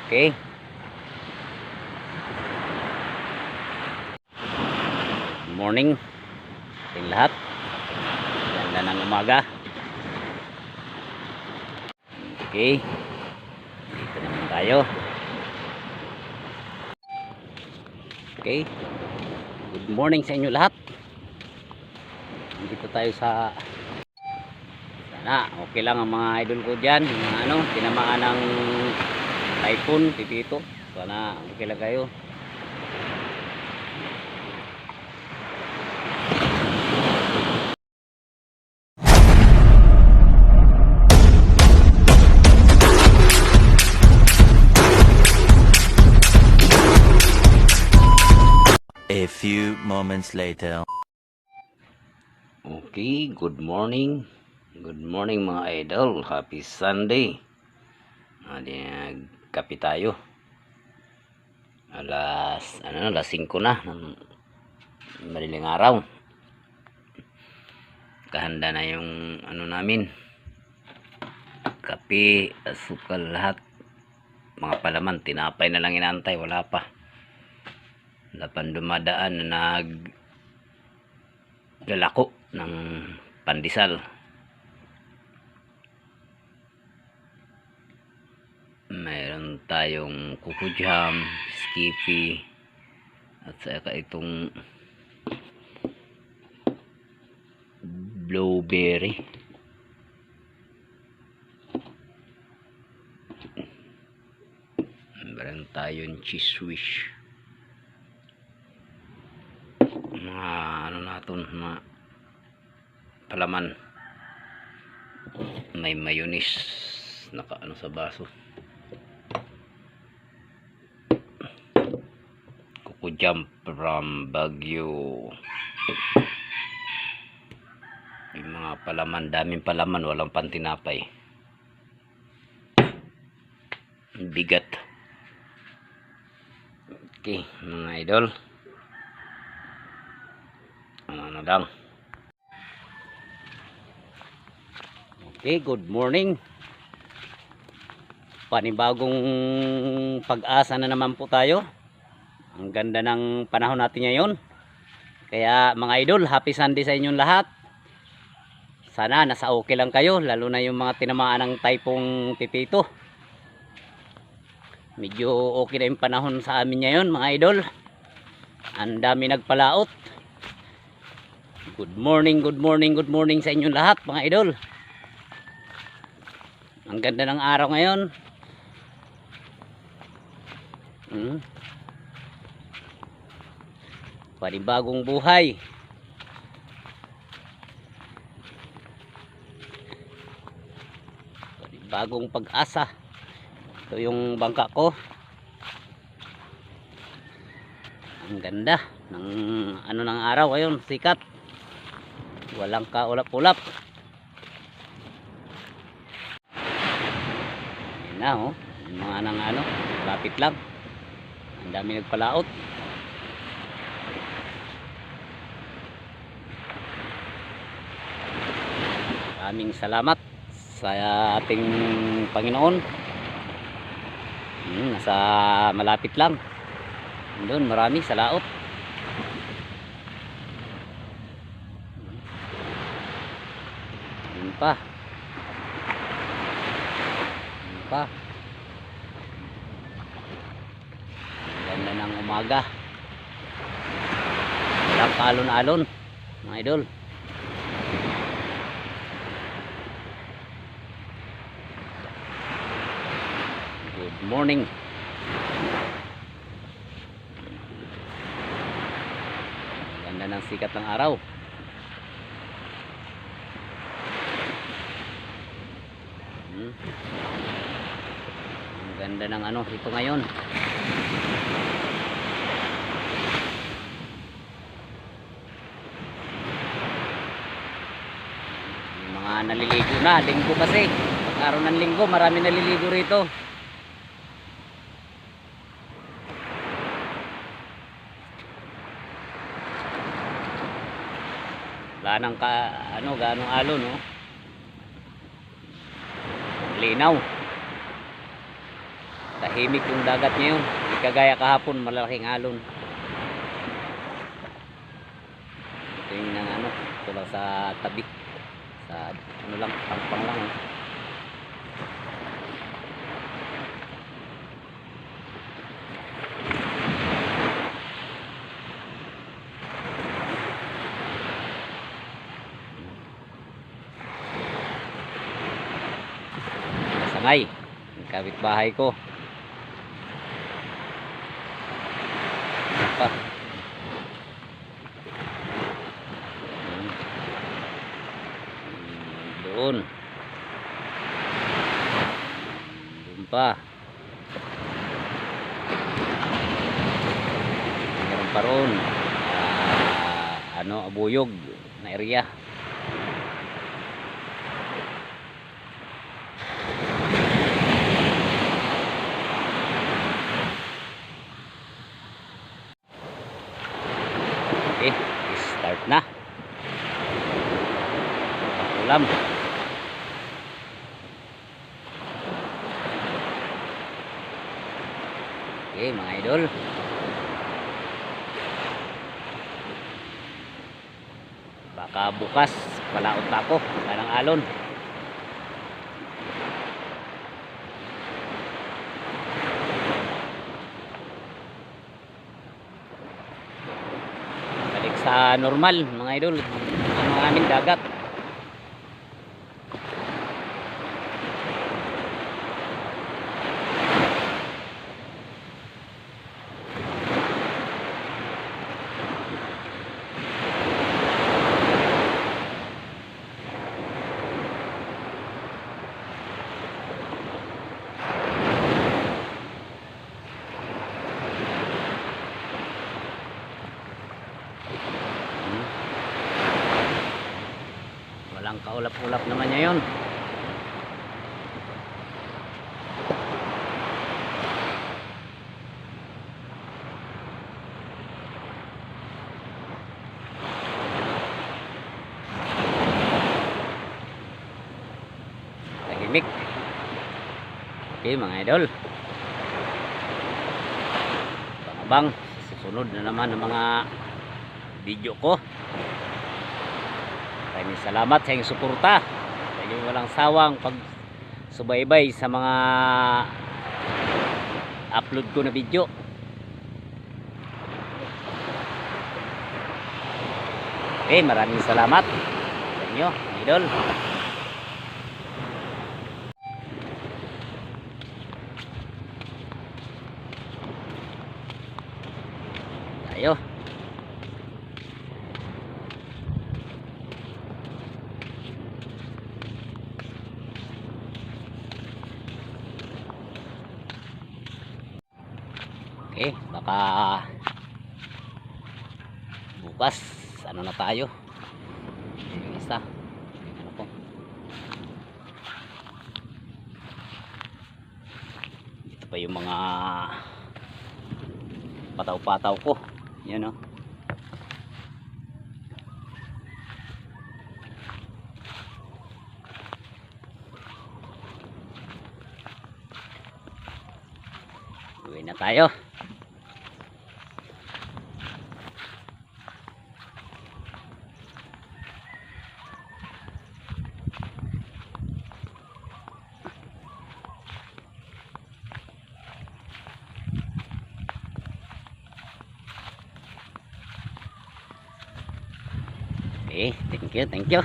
Okay. Good morning sa lahat. Ganda ng umaga. Okay. Dito naman tayo. Okay. Good morning sa inyo lahat. Dito tayo sa sana okay lang ang mga idol ko dyan, mga tinamaan ng typhoon, Pipito. Sana okay lang kayo. A few moments later. Okay, good morning. Good morning mga idol. Happy Sunday. Kape tayo. Alas 5 na ng madaling araw. Kahanda na yung namin. Kape, asukal, lahat. Mga palaman, tinapay na lang inaantay, wala pa. Wala pang dumadaan na lalako ng pandesal. Mayroon tayong kuko jam, skippy, at saka itong blueberry. Mayroon tayong cheese wish. Mga natin, mga palaman. May mayonnaise naka sa baso. Kuko jam from Baguio. Yung mga palaman, daming palaman, walang pantinapay. Bigat. Okay, mga idol. Ano lang. Okay, good morning. Panibagong pag-asa na naman po tayo. Ang ganda ng panahon natin ngayon. Kaya mga idol, happy Sunday sa inyong lahat. Sana nasa okay lang kayo, lalo na yung mga tinamaan ng typhoon Pipito. Medyo okay na yung panahon sa amin ngayon mga idol. Ang dami nagpalaot. Good morning, good morning, good morning sa inyong lahat mga idol. Ang ganda ng araw ngayon. Panibagong buhay. Panibagong pag-asa. Ito yung bangka ko. Ang ganda ng ng araw ngayon, sikat. Walang kaulap-ulap. Ayan na yung mga lapit lang. Ang dami nagpalaot. Maraming salamat sa ating Panginoon. Nasa malapit lang. Doon marami sa laot. Yun pa. Ganda ng umaga. Walang kalon-alon mga idol. Good morning. Ganda ng sikat ng araw. Ang ganda ng ito ngayon. Yung mga naliligo na, linggo kasi. Pag-araw ng linggo, marami naliligo rito. Wala nang ganong alon, no? Linaw. Tahimik yung dagat ngayon. Hindi kagaya kahapon, malalaking alon. Ito yung nang ano, ito lang sa tabi. Sa ano lang, pangpang lang. Oh. Sangay, yung kapitbahay ko. Pa. Doon. Doon pa. Meron pa roon. Abuyog na area. Okay, start na. Ulam. Okay, mga idol. Baka bukas palaot na ako ng alon. Balik sa normal mga idol. Ang aming dagat. Walang kaulap-ulap naman niya yun. Tahimik. Okay mga idol. Abang, susunod na naman ang mga video ko. Maraming salamat sa inyong suporta, sa inyong walang sawang pagsubaybay sa mga upload ko na video. Okay, maraming salamat sa inyo, idol. Tayo. Okay, baka bukas ano na tayo. Yung isa. Ano po? Ito pa yung mga pataw-pataw ko. Yan o. Uwi na tayo. Okay, thank you, thank you.